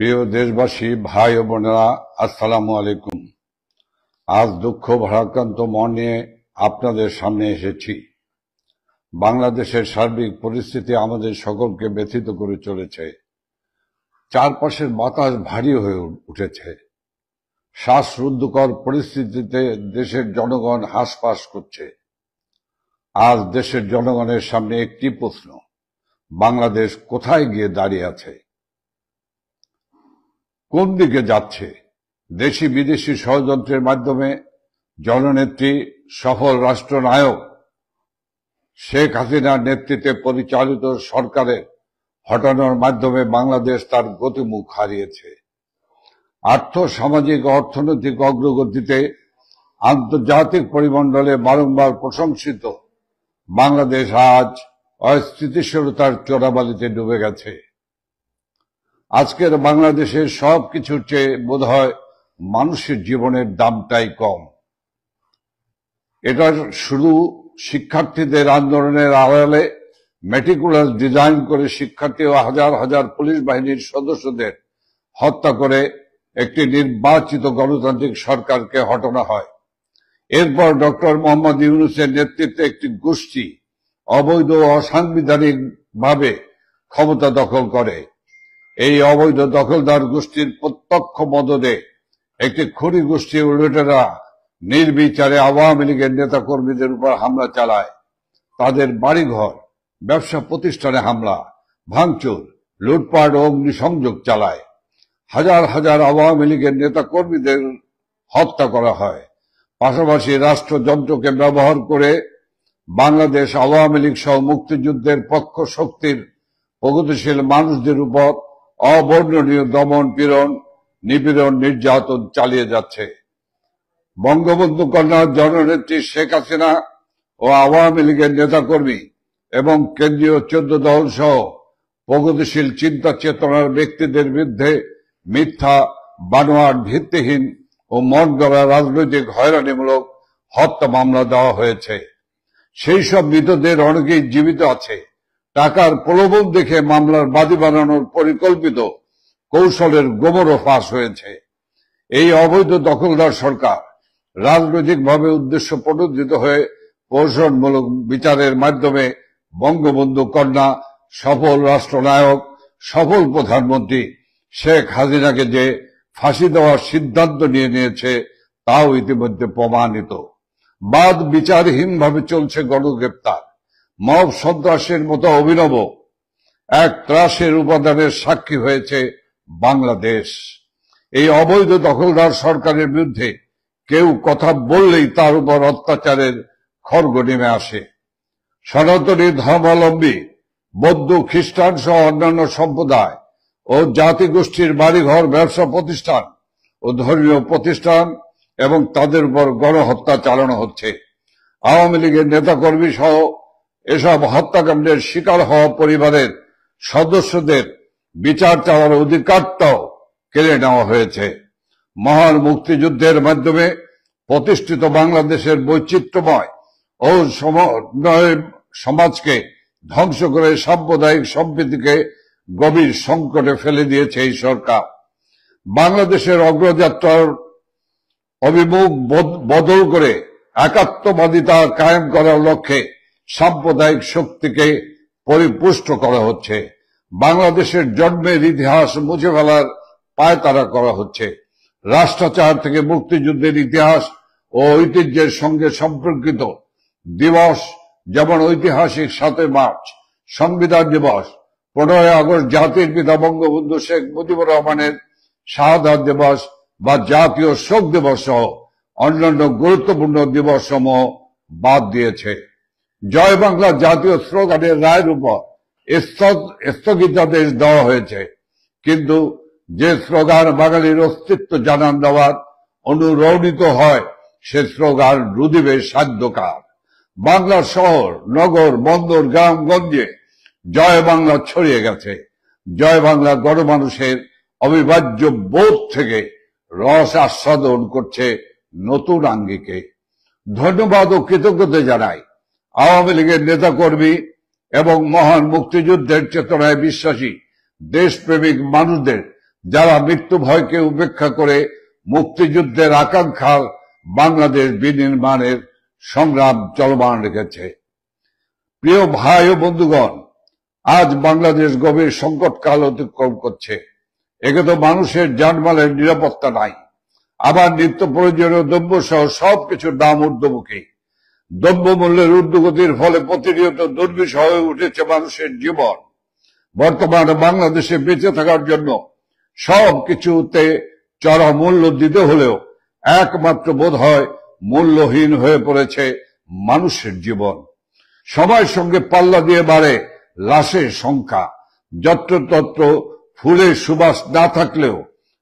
প্রিয় দেশবাসী, ভাই ও বোনেরা, আসসালামু আলাইকুম। আজ দুঃখ ভারাক্রান্ত মন নিয়ে আপনাদের সামনে এসেছি। বাংলাদেশের সার্বিক পরিস্থিতি আমাদের সকলকে ব্যথিত করে চলেছে। চারপাশের বাতাস ভারী হয়ে উঠেছে। শ্বাসরুদ্ধকর পরিস্থিতিতে দেশের জনগণ হাঁসফাঁস করছে। আজ দেশের জনগণের সামনে একটি প্রশ্ন: বাংলাদেশ কোথায় গিয়ে দাঁড়িয়ে আছে? কোন দিকে যাচ্ছে? দেশি বিদেশি ষড়যন্ত্রের মাধ্যমে জননেত্রী, সফল রাষ্ট্রনায়ক শেখ হাসিনার নেতৃত্বে পরিচালিত সরকারের হটানোর মাধ্যমে বাংলাদেশ তার গতিমুখ হারিয়েছে। আর্থ সামাজিক অর্থনৈতিক অগ্রগতিতে আন্তর্জাতিক পরিমণ্ডলে বারংবার প্রশংসিত বাংলাদেশ আজ অস্থিতিশীলতার চোরাবালিতে ডুবে গেছে। আজকের বাংলাদেশের সবকিছুর চেয়ে বোধহয় মানুষের জীবনের দামটাই কম। এটা শুধু শিক্ষার্থীদের আন্দোলনের আড়ালে মেটিকুলাস ডিজাইন করে শিক্ষার্থী ও হাজার হাজার পুলিশ বাহিনীর সদস্যদের হত্যা করে একটি নির্বাচিত গণতান্ত্রিক সরকারকে হটানো হয়। এরপর ডক্টর মোহাম্মদ ইউনূসের নেতৃত্বে একটি গোষ্ঠী অবৈধ ও অসাংবিধানিক ভাবে ক্ষমতা দখল করে। এই অবৈধ দখলদার গোষ্ঠীর প্রত্যক্ষ মদদে একটি খনি গোষ্ঠী ও লুটেরা নির্বিচারে আওয়ামী লীগের নেতা কর্মীদের উপর হামলা চালায়। তাদের বাড়িঘর, ব্যবসা প্রতিষ্ঠানে হামলা, ভাঙচুর, লুটপাট ও অগ্নিসংযোগ চালায়। হাজার হাজার আওয়ামী লীগের নেতা কর্মীদের হত্যা করা হয়। পাশাপাশি রাষ্ট্রযন্ত্রকে ব্যবহার করে বাংলাদেশ আওয়ামী লীগ সহ মুক্তিযুদ্ধের পক্ষ শক্তির প্রগতিশীল মানুষদের উপর অবর্ণনীয় দমন পীড়ন, নিপীড়ন, নির্যাতন চালিয়ে যাচ্ছে। বঙ্গবন্ধু কন্যা জননেত্রী শেখ হাসিনা ও আওয়ামী লীগের নেতাকর্মী এবং কেন্দ্রীয় 14 দল সহ প্রগতিশীল চিন্তা চেতনার ব্যক্তিদের বিরুদ্ধে মিথ্যা, বানোয়াট, ভিত্তিহীন ও মন গড়া রাজনৈতিক হয়রানিমূলক হত্যা মামলা দেওয়া হয়েছে। সেই সব মৃতদের অনেকেই জীবিত আছে। টাকার প্রলোভন দেখে মামলার বাদী বানানোর পরিকল্পিত কৌশলের গোমরও ফাঁস হয়েছে। এই অবৈধ দখলদার সরকার রাজনৈতিকভাবে উদ্দেশ্য প্রণোদিত হয়ে প্রহসনমূলক বিচারের মাধ্যমে বঙ্গবন্ধু কন্যা, সফল রাষ্ট্রনায়ক, সফল প্রধানমন্ত্রী শেখ হাসিনাকে যে ফাঁসি দেওয়ার সিদ্ধান্ত নিয়েছে তাও ইতিমধ্যে প্রমাণিত। বাদ বিচারহীনভাবে চলছে গণগ্রেপ্তার। মব সন্ত্রাসের মতো অভিনব এক ত্রাসের উপাদানের সাক্ষী হয়েছে বাংলাদেশ। এই অবৈধ দখলদার সরকারের বিরুদ্ধে কেউ কথা বললেই তার উপর অত্যাচারের খড়গ নেমে আসে। সনাতনী ধর্মাবলম্বী বৌদ্ধ, খ্রিস্টান সহ অন্যান্য সম্প্রদায় ও জাতিগোষ্ঠীর বাড়িঘর, ব্যবসা প্রতিষ্ঠান ও ধর্মীয় প্রতিষ্ঠান এবং তাদের উপর গণহত্যা চালানো হচ্ছে। আওয়ামী লীগের নেতাকর্মী সহ এসব হত্যাকাণ্ডের শিকার হওয়া পরিবারের সদস্যদের বিচার চাওয়ার অধিকারটাও কেড়ে নেওয়া হয়েছে। মহান মুক্তিযুদ্ধের মাধ্যমে প্রতিষ্ঠিত বাংলাদেশের বৈচিত্র্যময় ও সমন্বয় সমাজকে ধ্বংস করে সাম্প্রদায়িক সম্প্রীতিকে গভীর সংকটে ফেলে দিয়েছে এই সরকার। বাংলাদেশের অগ্রযাত্রার অভিমুখ বদল করে একাত্মবাদিতা কায়েম করার লক্ষ্যে সাম্প্রদায়িক শক্তিকে পরিপুষ্ট করা হচ্ছে। বাংলাদেশের জন্মের ইতিহাস মুছে ফেলার পায়তারা করা হচ্ছে। রাষ্ট্রাচার থেকে মুক্তিযুদ্ধের ইতিহাস ও ঐতিহ্যের সঙ্গে সম্পর্কিত দিবস যেমন ঐতিহাসিক 7 মার্চ সংবিধান দিবস, 15 আগস্ট জাতির পিতা বঙ্গবন্ধু শেখ মুজিবুর রহমানের শাহাদাত দিবস বা জাতীয় শোক দিবস সহ অন্যান্য গুরুত্বপূর্ণ দিবস সমূহ বাদ দিয়েছে। জয় বাংলা জাতীয় স্লোগানের রায়ের উপর স্থগিতাদেশ দেওয়া হয়েছে, কিন্তু যে স্লোগান বাঙালির অস্তিত্ব জানান দেওয়ার অনুরণিত হয় সে স্লোগান রুদিবে সাধ্যকার। বাংলার শহর, নগর, বন্দর, গ্রামগঞ্জে জয় বাংলা ছড়িয়ে গেছে। জয় বাংলা গণমানুষের অবিভাজ্য বোধ থেকে রস আস্বাদন করছে নতুন আঙ্গিকে। ধন্যবাদ ও কৃতজ্ঞতা জানাই আওয়ামী লীগের নেতাকর্মী এবং মহান মুক্তিযুদ্ধের চেতনায় বিশ্বাসী দেশপ্রেমিক মানুষদের যারা মৃত্যু ভয়কে উপেক্ষা করে মুক্তিযুদ্ধের আকাঙ্ক্ষার বাংলাদেশ বিনির্মাণের সংগ্রাম চলমান রেখেছে। প্রিয় ভাই ও বন্ধুগণ, আজ বাংলাদেশ গভীর সংকটকাল অতিক্রম করছে। একে তো মানুষের জানমালের নিরাপত্তা নাই, আবার নিত্য প্রয়োজনীয় দ্রব্য সহ সবকিছুর দাম ঊর্ধ্বমুখী। দ্রব্যমূল্যের ঊর্ধ্বগতির ফলে প্রতিনিয়ত দুর্বিষহ হয়ে উঠেছে মানুষের জীবন। বর্তমানে বাংলাদেশে বেঁচে থাকার জন্য সবকিছুতে চড়া মূল্য দিতে হলেও একমাত্র বোধ হয় মূল্যহীন হয়ে পড়েছে মানুষের জীবন। সময়ের সঙ্গে পাল্লা দিয়ে বাড়ে লাশের সংখ্যা। যত্রতত্র ফুলের সুবাস না থাকলেও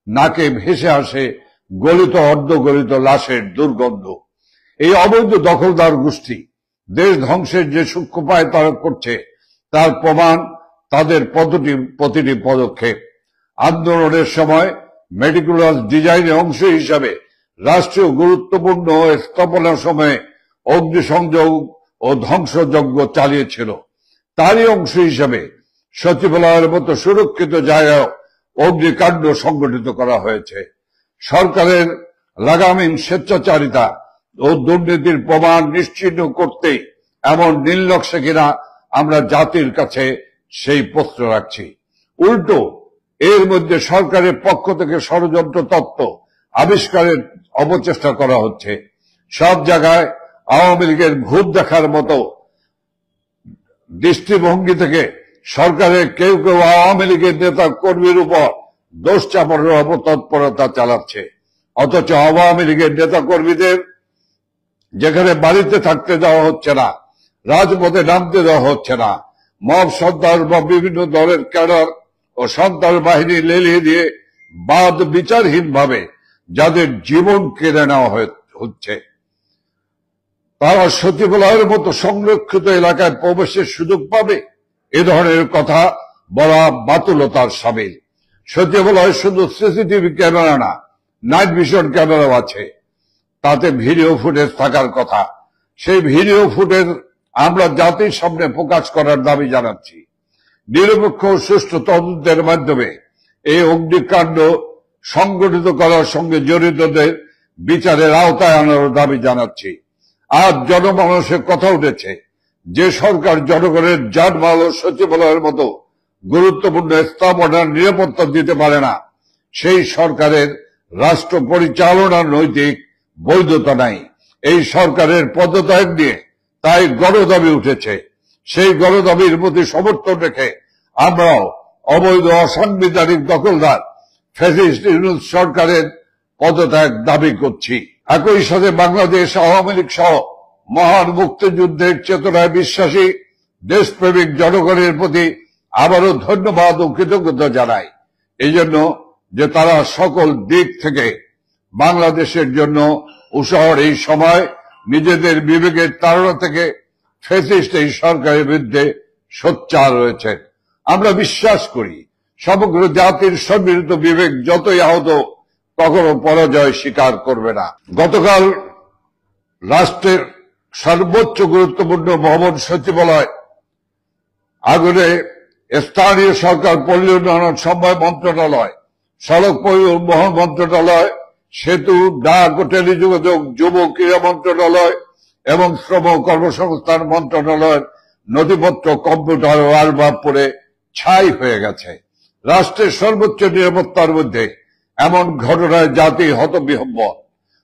নাকে ভেসে আসে গলিত অর্ধগলিত লাশের দুর্গন্ধ। এই অবৈধ দখলদার গোষ্ঠী দেশ ধ্বংসের যে সূক্ষ্ম উপায় তারা করছে তার প্রমাণ তাদের প্রতিটি পদক্ষেপ। আন্দোলনের সময় মেটিকুলাস ডিজাইনের অংশ হিসাবে রাষ্ট্রীয় গুরুত্বপূর্ণ স্থাপনার সময়ে অগ্নিসংযোগ ও ধ্বংসযজ্ঞ চালিয়েছিল। তারই অংশ হিসাবে সচিবালয়ের মতো সুরক্ষিত জায়গায় অগ্নিকাণ্ড সংগঠিত করা হয়েছে। সরকারের লাগামহীন স্বেচ্ছাচারিতা ও দুর্নীতির প্রমাণ নিশ্চিহ্ন করতেই এমন নীলনকশা কিনা আমরা জাতির কাছে সেই প্রশ্ন রাখছি। উল্টো এর মধ্যে সরকারের পক্ষ থেকে ষড়যন্ত্র তত্ত্ব আবিষ্কারের অপচেষ্টা করা হচ্ছে। সব জায়গায় আওয়ামী লীগের ভূত দেখার মতো দৃষ্টিভঙ্গি থেকে সরকারের কেউ কেউ আওয়ামী লীগের নেতা কর্মীর উপর দোষ চাপানোর অপতৎপরতা চালাচ্ছে। অথচ আওয়ামী লীগের নেতা কর্মীদের যেখানে বাড়িতে থাকতে দেওয়া হচ্ছে না, রাজপথে নামতে দেওয়া হচ্ছে না, মব সন্ত্রাস বা বিভিন্ন দলের ক্যাডার ও সন্ত্রাস বাহিনী লেলিয়ে দিয়ে বাদ বিচারহীন ভাবে যাদের জীবন কেড়ে নেওয়া হচ্ছে, তারা সচিবালয়ের মতো সংরক্ষিত এলাকায় প্রবেশের সুযোগ পাবে, এ ধরনের কথা বলা বাতুলতার সামিল। সচিবালয়ে শুধু সিসিটিভি ক্যামেরা না, নাইট ভিশন ক্যামেরাও আছে, তাতে ভিডিও ফুটেজ থাকার কথা। সেই ভিডিও ফুটেজ আমরা জাতির সামনে প্রকাশ করার দাবি জানাচ্ছি। নিরপেক্ষ ও সুষ্ঠু তদন্তের মাধ্যমে এই অগ্নিকাণ্ড সংগঠিত করার সঙ্গে জড়িতদের বিচারের আওতায় আনার দাবি জানাচ্ছি। আজ জনমানসের কথা উঠেছে, যে সরকার জনগণের জানমাল ও সচিবালয়ের মতো গুরুত্বপূর্ণ স্থাপনার নিরাপত্তা দিতে পারে না, সেই সরকারের রাষ্ট্র পরিচালনার নৈতিক বৈধতা নাই। এই সরকারের পদত্যাগ নিয়ে তাই গণদাবি উঠেছে। সেই গণদাবির প্রতি সমর্থন রেখে আমরাও অবৈধ অসাংবিধানিক দখলদার ফ্যাসিস্ট ইউনূস সরকারের পদত্যাগ দাবি করছি। একই সাথে বাংলাদেশ আওয়ামী লীগ সহ মহান মুক্তিযুদ্ধের চেতনায় বিশ্বাসী দেশপ্রেমিক জনগণের প্রতি আবারও ধন্যবাদ ও কৃতজ্ঞতা জানাই, এই জন্য যে তারা সকল দিক থেকে বাংলাদেশের জন্য উৎসাহের এই সময় নিজেদের বিবেকের তাড়না থেকে ফ্যাসিস্ট এই সরকারের বিরুদ্ধে সোচ্চার রয়েছেন। আমরা বিশ্বাস করি সমগ্র জাতির সম্মিলিত বিবেক যতই আহত কখনো পরাজয় স্বীকার করবে না। গতকাল রাষ্ট্রের সর্বোচ্চ গুরুত্বপূর্ণ ভবন সচিবালয় আগুনে স্থানীয় সরকার, পল্লী উন্নয়ন সমবায় মন্ত্রণালয়, সড়ক পরিবহন মন্ত্রণালয়, সেতু, ডাক ও টেলিযোগাযোগ, যুব ক্রীড়া মন্ত্রণালয় এবং শ্রম কর্মসংস্থান মন্ত্রণালয়ের নথিপত্র, কম্পিউটার ও অ্যালবাম পড়ে ছাই হয়ে গেছে। রাষ্ট্রের সর্বোচ্চ নিরাপত্তার মধ্যে এমন ঘটনায় জাতি হতবিহ্বল।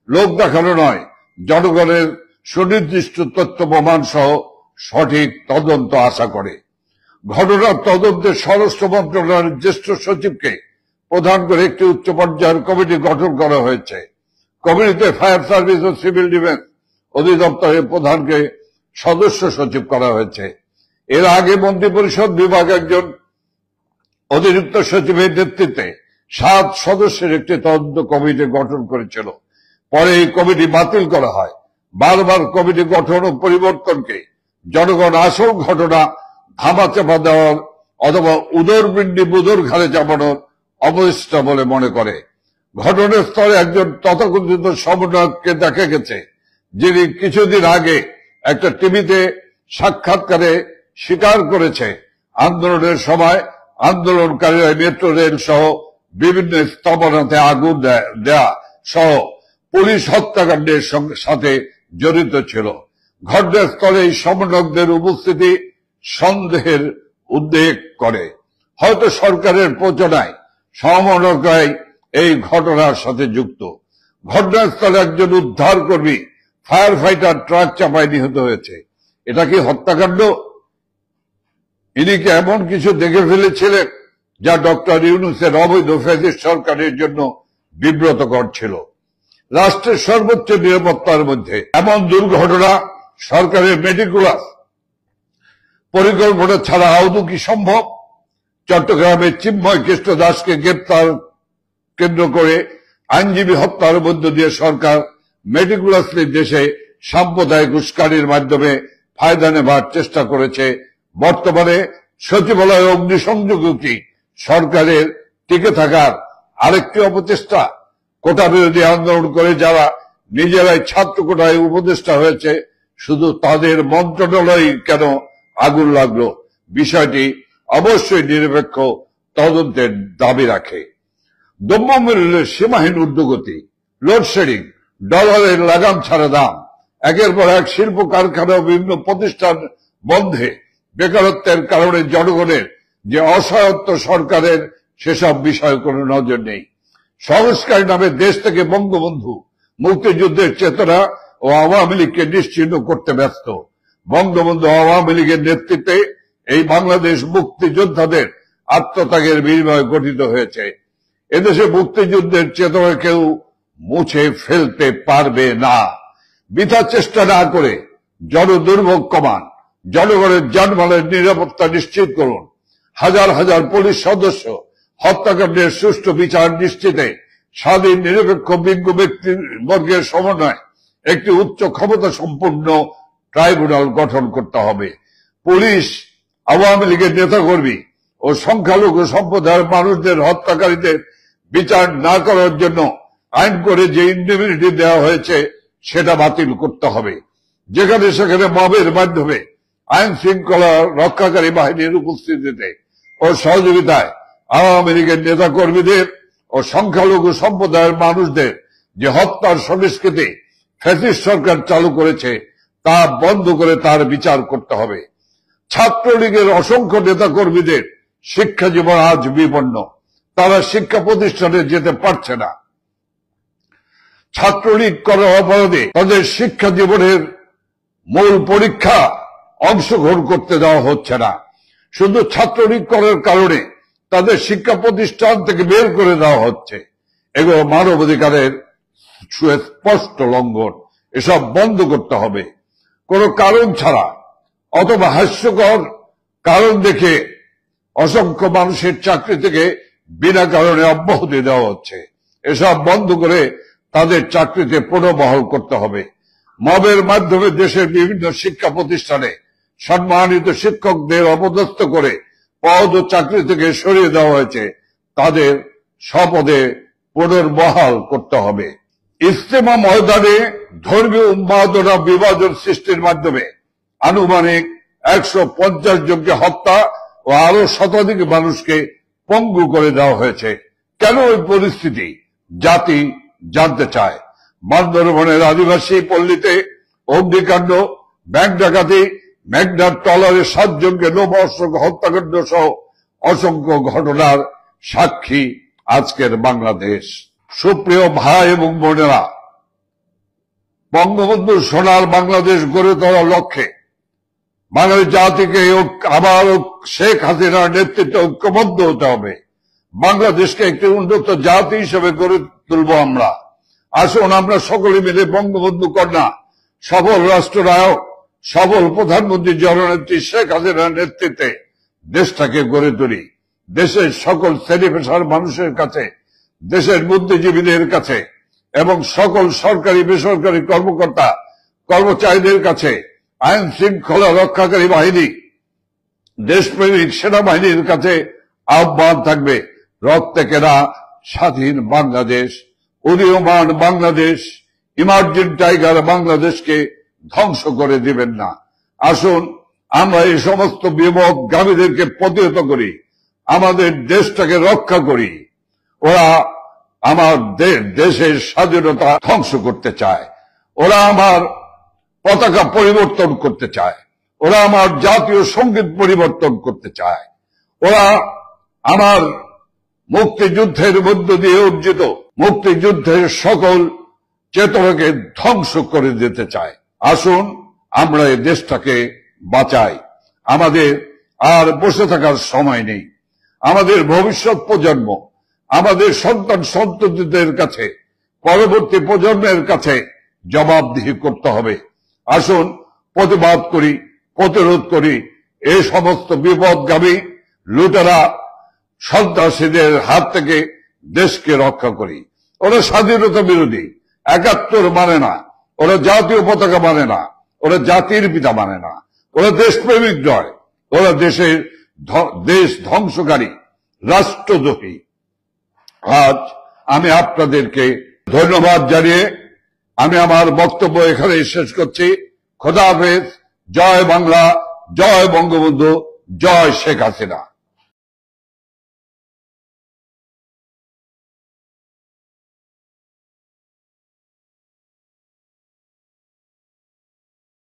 লোক দেখানো নয়, জনগণের সুনির্দিষ্ট তথ্য প্রমাণ সহ সঠিক তদন্ত আশা করে। ঘটনার তদন্তে স্বরাষ্ট্র মন্ত্রণালয়ের জ্যেষ্ঠ সচিবকে প্রধান করে একটি উচ্চ পর্যায়ের কমিটি গঠন করা হয়েছে। কমিটিতে ফায়ার সার্ভিস ও সিভিল ডিফেন্স অধিদপ্তরের প্রধানকে সদস্য সচিব করা হয়েছে। এর আগে মন্ত্রিপরিষদ বিভাগ একজন অতিরিক্ত সচিবের নেতৃত্বে 7 সদস্যের একটি তদন্ত কমিটি গঠন করেছিল। পরে এই কমিটি বাতিল করা হয়। বারবার কমিটি গঠন ও পরিবর্তনকে জনগণ আসল ঘটনা ধামাচাপা দেওয়ার অথবা উদরপিণ্ডি বুদর ঘাড়ে চাপানোর অবচেষ্টা বলে মনে করে। ঘটনাস্থলে একজন তথাকথিত সমন্বয়ককে দেখা গেছে, যিনি কিছুদিন আগে একটা টিভিতে সাক্ষাৎকারে স্বীকার করেছে আন্দোলনের সময় আন্দোলনকারীরা মেট্রো রেল সহ বিভিন্ন স্থাপনাতে আগুন দেয়া সহ পুলিশ হত্যাকাণ্ডের সাথে জড়িত ছিল। ঘটনাস্থলে এই সমন্বয়কদের উপস্থিতি সন্দেহের উদ্বেগ করে। হয়তো সরকারের প্রচারণায় সমন্বয়করাই এই ঘটনার সাথে যুক্ত। ঘটনাস্থলে একজন উদ্ধার কর্মী ফায়ার ফাইটার ট্রাক চাপায় নিহত হয়েছে। এটা কি হত্যাকাণ্ড? ইনি কি এমন কিছু দেখে ফেলেছিলেন যা ডক্টর ইউনূসের অবৈধ ফ্যাসিস্ট সরকারের জন্য বিব্রতকর ছিল? রাষ্ট্রের সর্বোচ্চ নিরাপত্তার মধ্যে এমন দুর্ঘটনা সরকারের মেটিকুলাস পরিকল্পনা ছাড়া আদৌ কি সম্ভব? চট্টগ্রামের চিন্ময় কৃষ্ণ দাসকে গ্রেপ্তার কেন্দ্র করে আইনজীবী হত্যার মধ্য দিয়ে সরকার মেটিকুলাসলি দেশে সাম্প্রদায়িক উস্কানির মাধ্যমে ফায়দা নেবার চেষ্টা করেছে। বর্তমানে সচিবালয় অগ্নিসংযোগও কি সরকারের টিকে থাকার আরেকটি অপচেষ্টা? কোটা বিরোধী আন্দোলন করে যারা নিজেরাই ছাত্র কোটায় উপদেষ্টা হয়েছে, শুধু তাদের মন্ত্রণালয় কেন আগুন লাগলো? বিষয়টি অবশ্যই নিরপেক্ষ তদন্তের দাবি রাখে। দ্রব্যমূল্যের সীমাহীন ঊর্ধ্বগতি, লোডশেডিং, ডলারের লাগাম ছাড়া দাম, একের পর এক শিল্প কারখানা ও বিভিন্ন প্রতিষ্ঠান বন্ধে বেকারত্বের কারণে জনগণের যে অসহায়ত্ব, সরকারের সেসব বিষয়ে কোনো নজর নেই। সংস্কার নামে দেশ থেকে বঙ্গবন্ধু, মুক্তিযুদ্ধের চেতনা ও আওয়ামী লীগকে নিশ্চিহ্ন করতে ব্যস্ত। বঙ্গবন্ধু আওয়ামী লীগের নেতৃত্বে এই বাংলাদেশ মুক্তিযোদ্ধাদের আত্মত্যাগের বিনিময়ে গঠিত হয়েছে। এদেশে মুক্তিযুদ্ধের চেতনা কেউ মুছে ফেলতে পারবে না। বৃথা চেষ্টা না করে জনদুর্ভোগ কমান, জনগণের যানবাহনের নিরাপত্তা নিশ্চিত করুন। হাজার হাজার পুলিশ সদস্য হত্যাকাণ্ডের সুষ্ঠু বিচার নিশ্চিতে স্বাধীন নিরপেক্ষ বিজ্ঞ ব্যক্তিবর্গের সমন্বয়ে একটি উচ্চ ক্ষমতা সম্পন্ন ট্রাইব্যুনাল গঠন করতে হবে। পুলিশ, আওয়ামী লীগের নেতাকর্মী ও সংখ্যালঘু সম্প্রদায়ের মানুষদের হত্যাকারীদের বিচার না করার জন্য আইন করে যে ইন্ডিমিনিটি দেওয়া হয়েছে সেটা বাতিল করতে হবে। যেখানে সেখানে মবের মাধ্যমে আইন শৃঙ্খলা রক্ষাকারী বাহিনীর উপস্থিতিতে ও সহযোগিতায় আওয়ামী লীগের নেতা কর্মীদের ও সংখ্যালঘু সম্প্রদায়ের মানুষদের যে হত্যার সংস্কৃতি ফ্যাসিস্ট সরকার চালু করেছে তা বন্ধ করে তার বিচার করতে হবে। ছাত্রলীগের অসংখ্য নেতা কর্মীদের শিক্ষা জীবন আজ বিপন্ন। তারা শিক্ষা প্রতিষ্ঠানে যেতে পারছে না। ছাত্রলীগ করার অপরাধে তাদের শিক্ষা জীবনের মূল পরীক্ষা অংশগ্রহণ করতে দেওয়া হচ্ছে না। শুধু ছাত্রলীগ করার কারণে তাদের শিক্ষা প্রতিষ্ঠান থেকে বের করে দেওয়া হচ্ছে। এগুলো মানবাধিকারের সুস্পষ্ট লঙ্ঘন। এসব বন্ধ করতে হবে। কোনো কারণ ছাড়া অথবা হাস্যকর কারণ দেখে অসংখ্য মানুষের চাকরি থেকে বিনা কারণে অব্যাহতি দেওয়া হচ্ছে। এসব বন্ধ করে তাদের চাকরিতে পুনর্বহাল করতে হবে। মবের মাধ্যমে দেশের বিভিন্ন শিক্ষা প্রতিষ্ঠানে সম্মানিত শিক্ষকদের অপদস্থ করে পদ ও চাকরি থেকে সরিয়ে দেওয়া হয়েছে, তাদের স্বপদে পুনর্বহাল করতে হবে। ইজতেমা ময়দানে ধর্মীয় উন্মাদনা বিভাজন সৃষ্টির মাধ্যমে আনুমানিক 150 জনকে হত্যা ও আরো শতাধিক মানুষকে পঙ্গু করে দেওয়া হয়েছে। কেন এই পরিস্থিতি জাতি জানতে চায়। বান্দরবনের আদিবাসী পল্লীতে অগ্নিকাণ্ড, ব্যাংক ডাকাতি, মেঘনার ট্রলারে 7 জনকে লোমহর্ষক হত্যাকাণ্ড সহ অসংখ্য ঘটনার সাক্ষী আজকের বাংলাদেশ। সুপ্রিয় ভাই এবং বোনেরা, বঙ্গবন্ধুর সোনার বাংলাদেশ গড়ে তোলার লক্ষ্যে বাঙালি জাতিকে আবার শেখ হাসিনার নেতৃত্বে ঐক্যবদ্ধ হতে হবে। বাংলাদেশকে একটি উন্নত জাতি হিসেবে গড়ে তুলব আমরা। আসুন আমরা সকলে মিলে বঙ্গবন্ধু কন্যা, সফল রাষ্ট্রনায়ক, সফল প্রধানমন্ত্রী জননেত্রী শেখ হাসিনার নেতৃত্বে দেশটাকে গড়ে তুলি। দেশের সকল শ্রেণী পেশার মানুষের কাছে, দেশের বুদ্ধিজীবীদের কাছে এবং সকল সরকারি বেসরকারি কর্মকর্তা কর্মচারীদের কাছে, আইন শৃঙ্খলা রক্ষাকারী বাহিনী, দেশপ্রেমিক সেনাবাহিনীর কাছে আহ্বান থাকবে, রক্তে কেনা স্বাধীন বাংলাদেশ, উদীয়মান বাংলাদেশ, ইমার্জিং টাইগার বাংলাদেশকে ধ্বংস করে দিবেন না। আসুন আমরা এই সমস্ত বিমুখগামীদেরকে প্রতিহত করি, আমাদের দেশটাকে রক্ষা করি। ওরা আমার দেশের স্বাধীনতা ধ্বংস করতে চায়, ওরা আমার পতাকা পরিবর্তন করতে চায়, ওরা আমার জাতীয় সঙ্গীত পরিবর্তন করতে চায়, ওরা আমার মুক্তিযুদ্ধের মধ্য দিয়ে অর্জিত মুক্তিযুদ্ধের সকল চেতনাকে ধ্বংস করে দিতে চায়। আসুন আমরা এই দেশটাকে বাঁচাই। আমাদের আর বসে থাকার সময় নেই। আমাদের ভবিষ্যৎ প্রজন্ম, আমাদের সন্তান সন্ততিদের কাছে, পরবর্তী প্রজন্মের কাছে জবাবদিহি করতে হবে। আসুন প্রতিবাদ করি, প্রতিরোধ করি, এই সমস্ত বিপদগামী লুটেরা সন্ত্রাসীদের হাত থেকে দেশকে রক্ষা করি। ওরা স্বাধীনতা বিরোধী, ৭১ মানে না, ওরা জাতীয় পতাকা মানে না, ওরা জাতির পিতা মানে না, ওরা দেশপ্রেমিক নয়, ওরা দেশ ধ্বংসকারী, রাষ্ট্রদ্রোহী। আজ আমি আপনাদেরকে ধন্যবাদ জানিয়ে আমি আমার বক্তব্য এখানে শেষ করছি। খোদা হাফেজ। জয় বাংলা, জয় বঙ্গবন্ধু, জয় শেখ হাসিনা।